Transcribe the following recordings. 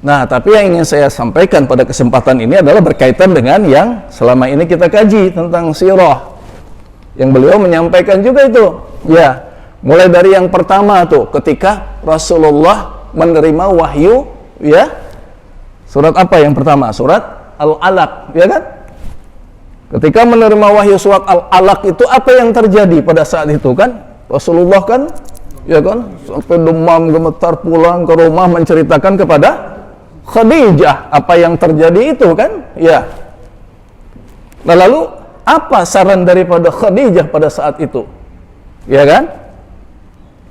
Nah, tapi yang ingin saya sampaikan pada kesempatan ini adalah berkaitan dengan yang selama ini kita kaji tentang sirah. Yang beliau menyampaikan juga itu. Ya, mulai dari yang pertama tuh, ketika Rasulullah menerima wahyu, ya. Surat apa yang pertama? Surat Al-Alaq, ya kan? Ketika menerima wahyu surat Al-Alaq itu apa yang terjadi pada saat itu kan? Rasulullah kan, ya kan, sampai demam gemetar pulang ke rumah menceritakan kepada Khadijah apa yang terjadi itu kan, ya. Nah, lalu apa saran daripada Khadijah pada saat itu, ya kan?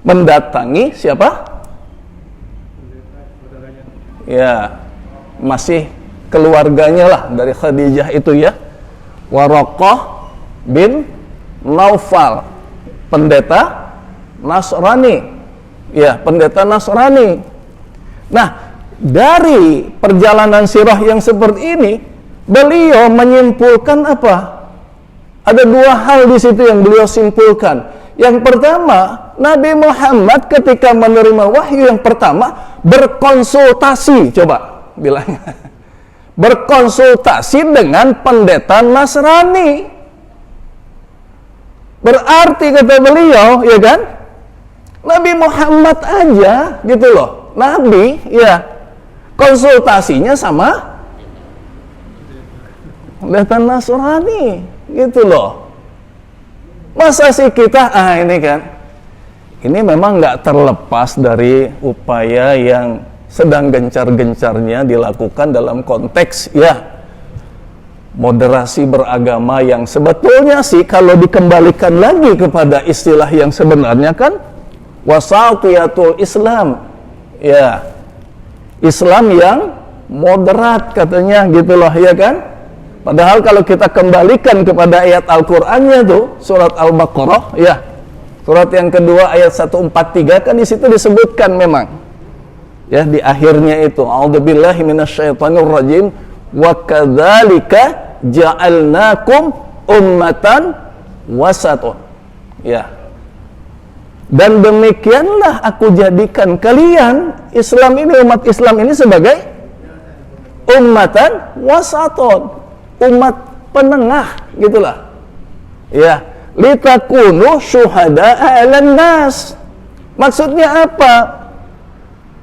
Mendatangi siapa? Ya, masih keluarganya lah dari Khadijah itu, ya. Waraqah bin Naufal, pendeta Nasrani, ya, pendeta Nasrani. Nah, dari perjalanan sirah yang seperti ini, beliau menyimpulkan apa? Ada dua hal di situ yang beliau simpulkan. Yang pertama, Nabi Muhammad ketika menerima wahyu yang pertama berkonsultasi, coba bilang, berkonsultasi dengan pendeta Nasrani. Berarti kata beliau, ya kan, Nabi Muhammad aja gitu loh, Nabi, ya, konsultasinya sama pendeta Nasrani gitu loh. Masa sih kita, ini kan, ini memang nggak terlepas dari upaya yang sedang gencar-gencarnya dilakukan dalam konteks, ya, moderasi beragama yang sebetulnya sih kalau dikembalikan lagi kepada istilah yang sebenarnya kan wasatiyatul Islam, ya, Islam yang moderat katanya gitulah, ya kan. Padahal kalau kita kembalikan kepada ayat Al-Qur'annya tuh, surat Al-Baqarah, ya, surat yang kedua ayat 143 kan di situ disebutkan memang, ya, di akhirnya itu, a'udzubillahi minasyaitonirrajim, wa kadzalika ja'alnakum ummatan wasatun, ya. Dan demikianlah aku jadikan kalian Islam ini, umat Islam ini sebagai ummatan wasatun, umat penengah gitulah, ya, litakunu syuhada'a 'alan nas. Maksudnya apa?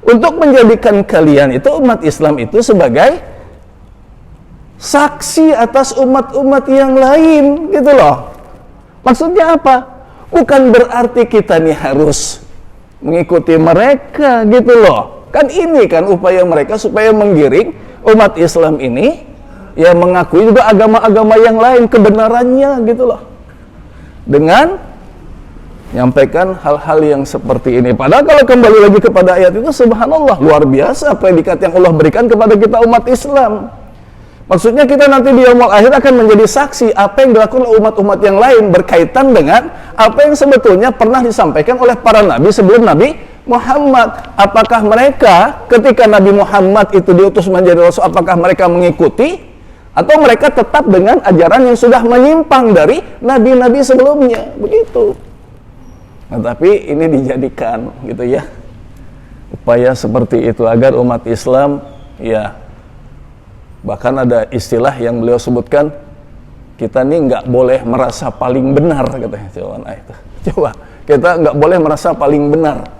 Untuk menjadikan kalian itu, umat Islam itu, sebagai saksi atas umat-umat yang lain gitu loh. Maksudnya apa? Bukan berarti kita nih harus mengikuti mereka gitu loh. Kan ini kan upaya mereka supaya menggiring umat Islam ini, ya, mengakui juga agama-agama yang lain kebenarannya gitu loh, dengan menyampaikan hal-hal yang seperti ini. Padahal kalau kembali lagi kepada ayat itu, subhanallah, luar biasa predikat yang Allah berikan kepada kita umat Islam. Maksudnya kita nanti di yaumul akhir akan menjadi saksi apa yang dilakukan oleh umat-umat yang lain berkaitan dengan apa yang sebetulnya pernah disampaikan oleh para nabi sebelum Nabi Muhammad. Apakah mereka ketika Nabi Muhammad itu diutus menjadi rasul, apakah mereka mengikuti atau mereka tetap dengan ajaran yang sudah menyimpang dari nabi-nabi sebelumnya, begitu. Nah, tapi ini dijadikan gitu, ya, upaya seperti itu agar umat Islam, ya, bahkan ada istilah yang beliau sebutkan, kita nih nggak boleh merasa paling benar katanya. Coba kita nggak boleh merasa paling benar.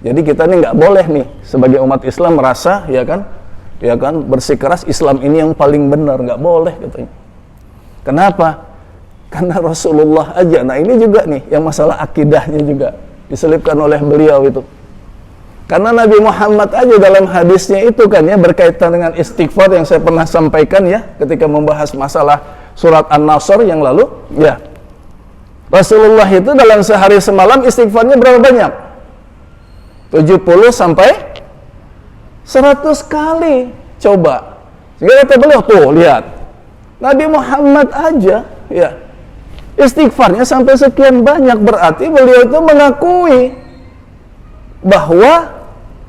Jadi kita nih nggak boleh nih sebagai umat Islam merasa, ya kan, bersikeras Islam ini yang paling benar, nggak boleh katanya. Kenapa? Karena Rasulullah aja. Nah, ini juga nih yang masalah akidahnya juga diselipkan oleh beliau itu. Karena Nabi Muhammad aja dalam hadisnya itu kan, ya, berkaitan dengan istighfar yang saya pernah sampaikan, ya, ketika membahas masalah surat An-Nasr yang lalu, ya. Rasulullah itu dalam sehari semalam istighfarnya berapa banyak? 70 sampai 100 kali. Coba. Sehingga kata beliau, tuh, lihat. Nabi Muhammad aja, ya, istighfarnya sampai sekian banyak, berarti beliau itu mengakui bahwa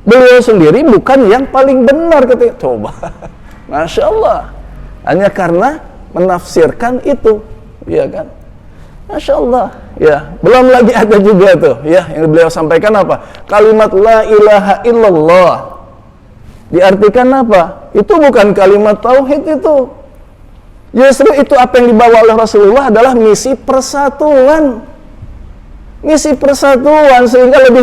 beliau sendiri bukan yang paling benar ketika, coba, Masya Allah, hanya karena menafsirkan itu, ya kan, Masya Allah, ya. Belum lagi ada juga tuh, ya, yang beliau sampaikan apa? Kalimat la ilaha illallah, Diartikan apa? Itu bukan kalimat tauhid itu. Justru itu apa yang dibawa oleh Rasulullah adalah misi persatuan. Misi persatuan, sehingga lebih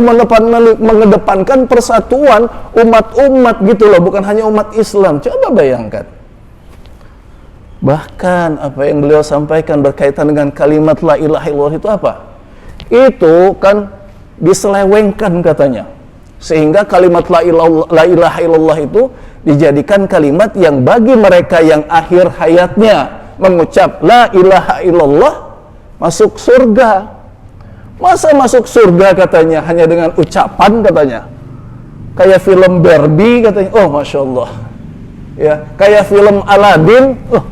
mengedepankan persatuan umat-umat gitu loh, bukan hanya umat Islam. Coba bayangkan. Bahkan apa yang beliau sampaikan berkaitan dengan kalimat la ilaha illallah itu apa? Itu kan diselewengkan katanya. Sehingga kalimat la ilaha illallah itu dijadikan kalimat yang bagi mereka yang akhir hayatnya mengucap la ilaha illallah masuk surga. Masa masuk surga katanya hanya dengan ucapan katanya? Kayak film Barbie katanya. Oh, Masya Allah. Ya, kayak film Aladdin. Oh,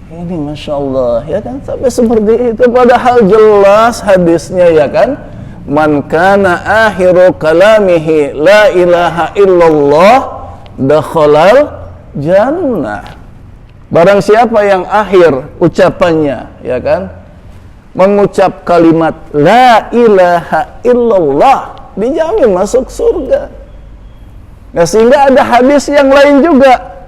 ini Masya Allah, ya kan? Sampai seperti itu. Padahal jelas hadisnya, ya kan? Man kana akhiru kalamihi la ilaha illallah dakhalal jannah. Barang siapa yang akhir ucapannya, ya kan, mengucap kalimat la ilaha illallah, dijamin masuk surga. Nah, sehingga ada hadis yang lain juga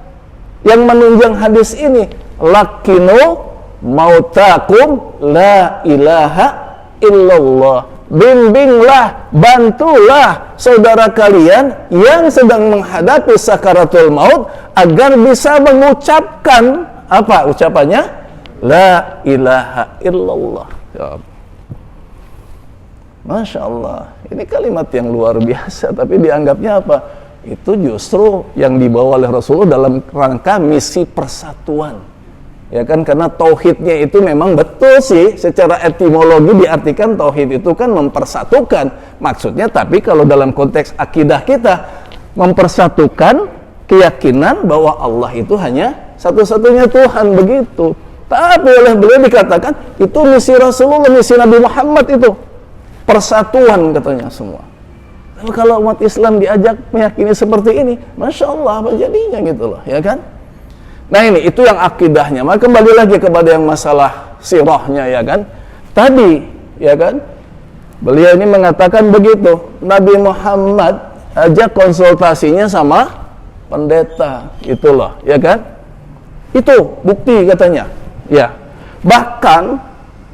yang menunjang hadis ini, lakinu mautakum la ilaha illallah. Bimbinglah, bantulah saudara kalian yang sedang menghadapi sakaratul maut agar bisa mengucapkan apa ucapannya? La ilaha illallah. Ya. Masya Allah, ini kalimat yang luar biasa, tapi dianggapnya apa? Itu justru yang dibawa oleh Rasulullah dalam rangka misi persatuan. Ya kan, karena tauhidnya itu memang betul sih, secara etimologi diartikan tauhid itu kan mempersatukan maksudnya, tapi kalau dalam konteks akidah kita mempersatukan keyakinan bahwa Allah itu hanya satu-satunya Tuhan, begitu. Tapi oleh beliau dikatakan itu misi Rasulullah, misi Nabi Muhammad itu persatuan katanya semua. Tapi kalau umat Islam diajak meyakini seperti ini, Masya Allah apa jadinya gitu loh, ya kan? Nah ini, itu yang akidahnya. Maka kembali lagi kepada yang masalah sirahnya, ya kan. Tadi, ya kan, beliau ini mengatakan begitu, Nabi Muhammad ajak konsultasinya sama pendeta, itu loh, ya kan. Itu bukti katanya, ya. Bahkan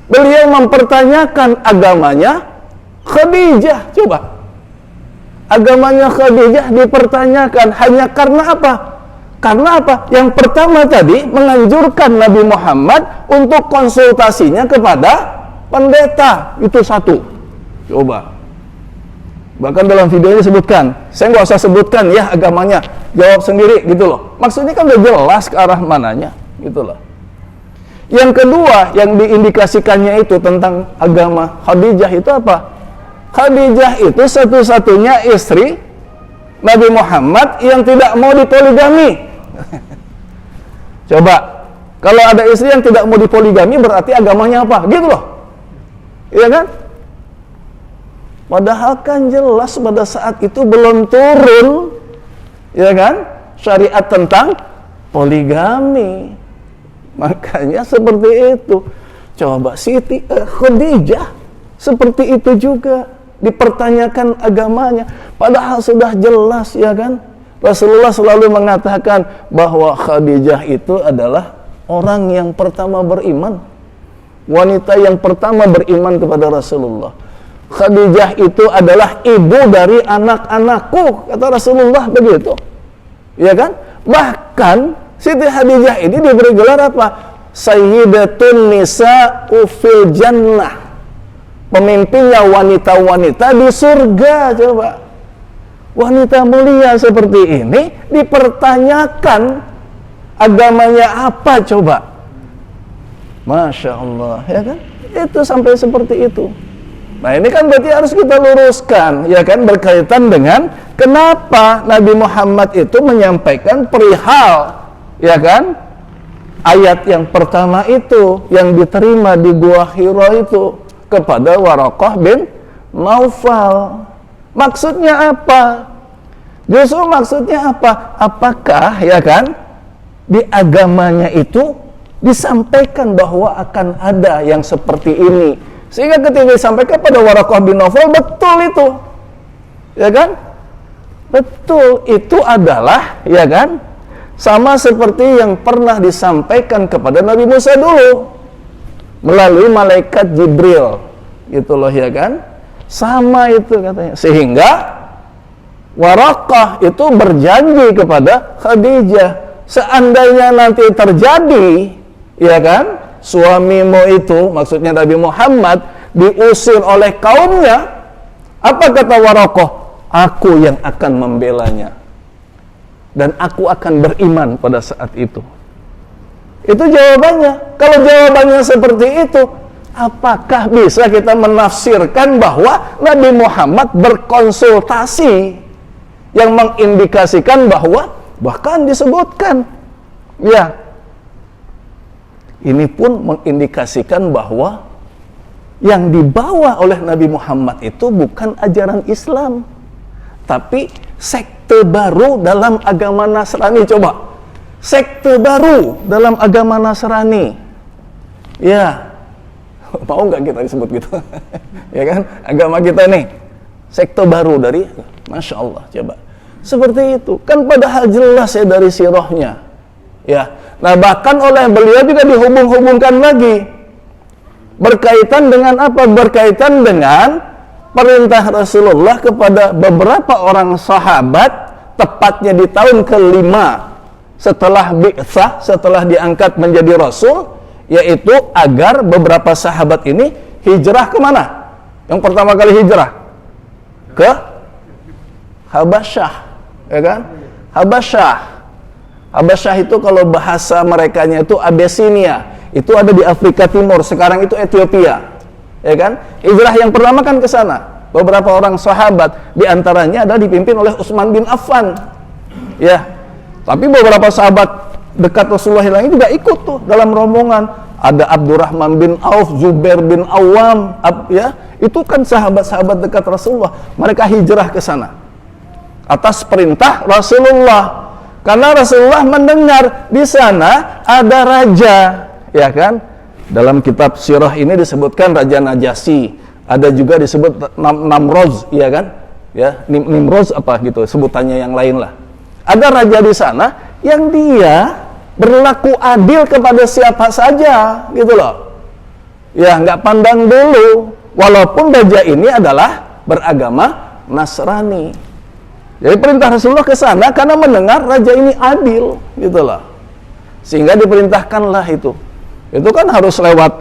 beliau mempertanyakan agamanya Khadijah, coba. Agamanya Khadijah dipertanyakan hanya karena apa? Karena apa? Yang pertama tadi menganjurkan Nabi Muhammad untuk konsultasinya kepada pendeta. Itu satu. Coba. Bahkan dalam videonya disebutkan. Saya nggak usah sebutkan ya agamanya. Jawab sendiri gitu loh. Maksudnya kan udah jelas ke arah mananya. Gitu loh. Yang kedua yang diindikasikannya itu tentang agama Khadijah itu apa? Khadijah itu satu-satunya istri Nabi Muhammad yang tidak mau dipoligami. Coba, kalau ada istri yang tidak mau dipoligami berarti agamanya apa? Gitu loh. Iya kan? Padahal kan jelas pada saat itu belum turun, ya kan, syariat tentang poligami. Makanya seperti itu. Coba Siti Khadijah seperti itu juga dipertanyakan agamanya, padahal sudah jelas, ya kan. Rasulullah selalu mengatakan bahwa Khadijah itu adalah orang yang pertama beriman, wanita yang pertama beriman kepada Rasulullah. Khadijah itu adalah ibu dari anak-anakku, kata Rasulullah begitu, ya kan. Bahkan Siti Khadijah ini diberi gelar apa? Sayyidatun Nisa'u fil Jannah, pemimpinnya wanita-wanita di surga. Coba, wanita mulia seperti ini dipertanyakan agamanya apa, coba. Masya Allah, ya kan? Itu sampai seperti itu. Nah ini kan berarti harus kita luruskan, ya kan, berkaitan dengan kenapa Nabi Muhammad itu menyampaikan perihal, ya kan, ayat yang pertama itu yang diterima di Gua Hira itu kepada Waraqah bin Naufal. Maksudnya apa? Justru maksudnya apa? Apakah, ya kan, di agamanya itu disampaikan bahwa akan ada yang seperti ini, sehingga ketika disampaikan pada Waraqah bin Naufal, betul itu, ya kan? Betul, itu adalah, ya kan, sama seperti yang pernah disampaikan kepada Nabi Musa dulu melalui malaikat Jibril, gitu loh, ya kan. Sama itu katanya. Sehingga Waraqah itu berjanji kepada Khadijah, seandainya nanti terjadi, ya kan, suamimu itu, maksudnya Nabi Muhammad, diusir oleh kaumnya, apa kata Waraqah? Aku yang akan membelanya dan aku akan beriman pada saat itu. Itu jawabannya. Kalau jawabannya seperti itu, apakah bisa kita menafsirkan bahwa Nabi Muhammad berkonsultasi, yang mengindikasikan bahwa bahkan disebutkan, ya, ini pun mengindikasikan bahwa yang dibawa oleh Nabi Muhammad itu bukan ajaran Islam, tapi sekte baru dalam agama Nasrani. Coba, sekte baru dalam agama Nasrani, ya, mau nggak kita disebut gitu? Ya kan, agama kita nih sekte baru dari, Masya Allah, coba seperti itu kan, padahal jelas ya dari sirahnya, ya. Nah, bahkan oleh beliau juga dihubung-hubungkan lagi berkaitan dengan apa? Berkaitan dengan perintah Rasulullah kepada beberapa orang sahabat, tepatnya di tahun ke-5 setelah bi'tsah, setelah diangkat menjadi Rasul, yaitu agar beberapa sahabat ini hijrah kemana? Yang pertama kali hijrah ke Habasyah, ya kan? Habasyah itu kalau bahasa merekanya itu Abyssinia, itu ada di Afrika Timur, sekarang itu Ethiopia, ya kan? Hijrah yang pertama kan ke sana. Beberapa orang sahabat, diantaranya adalah dipimpin oleh Utsman bin Affan, ya. Tapi beberapa sahabat dekat Rasulullah yang juga ikut tuh dalam rombongan. Ada Abdurrahman bin Auf, Zubair bin Awam, ya. Itu kan sahabat-sahabat dekat Rasulullah. Mereka hijrah ke sana atas perintah Rasulullah, karena Rasulullah mendengar di sana ada raja, ya kan? Dalam kitab sirah ini disebutkan Raja Najasyi, ada juga disebut Namroz, ya kan? Ya, Nimroz apa gitu sebutannya yang lain lah. Ada raja di sana yang dia berlaku adil kepada siapa saja, gitu loh. Ya, nggak pandang dulu, walaupun raja ini adalah beragama Nasrani. Jadi perintah Rasulullah ke sana karena mendengar raja ini adil, gitu loh. Sehingga diperintahkanlah itu. Itu kan harus lewat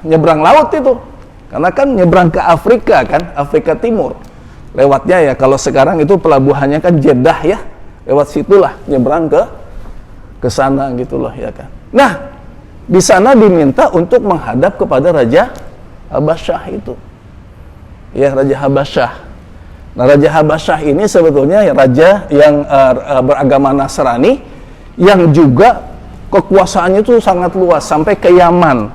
nyebrang laut itu, karena kan nyebrang ke Afrika kan, Afrika Timur. Lewatnya ya, kalau sekarang itu pelabuhannya kan Jeddah ya, lewat situlah nyebrang ke sana gitu loh, ya kan. Nah, di sana diminta untuk menghadap kepada Raja Habasyah itu, ya, Raja Habasyah. Nah, Raja Habasyah ini sebetulnya ya raja yang beragama Nasrani, yang juga kekuasaannya itu sangat luas sampai ke Yaman.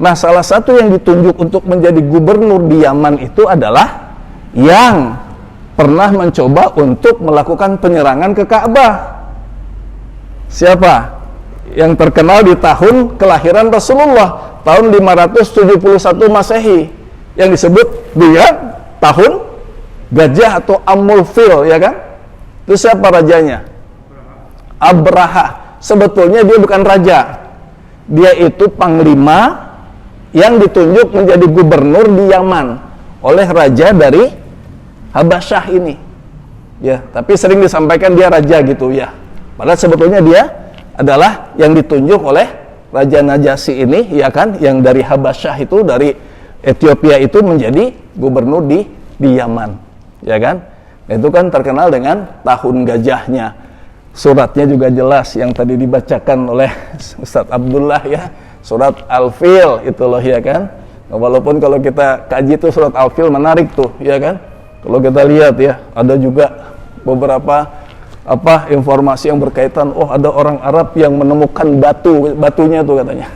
Nah, salah satu yang ditunjuk untuk menjadi gubernur di Yaman itu adalah yang pernah mencoba untuk melakukan penyerangan ke Ka'bah. Siapa? Yang terkenal di tahun kelahiran Rasulullah, tahun 571 Masehi, yang disebut dia tahun Gajah atau Amul Fil, ya kan? Itu siapa rajanya? Abraha. Sebetulnya dia bukan raja, dia itu panglima yang ditunjuk menjadi gubernur di Yaman oleh raja dari Habasyah ini, ya. Tapi sering disampaikan dia raja gitu ya, padahal sebetulnya dia adalah yang ditunjuk oleh Raja Najasyi ini, ya kan, yang dari Habasyah itu, dari Ethiopia itu, menjadi gubernur di Yaman, ya kan. Itu kan terkenal dengan tahun gajahnya. Suratnya juga jelas yang tadi dibacakan oleh Ustadz Abdullah ya, surat Al-Fil itu loh, ya kan. Walaupun kalau kita kaji tuh surat Al-Fil menarik tuh, ya kan. Kalau kita lihat ya, ada juga beberapa informasi yang berkaitan, oh ada orang Arab yang menemukan batunya tuh katanya.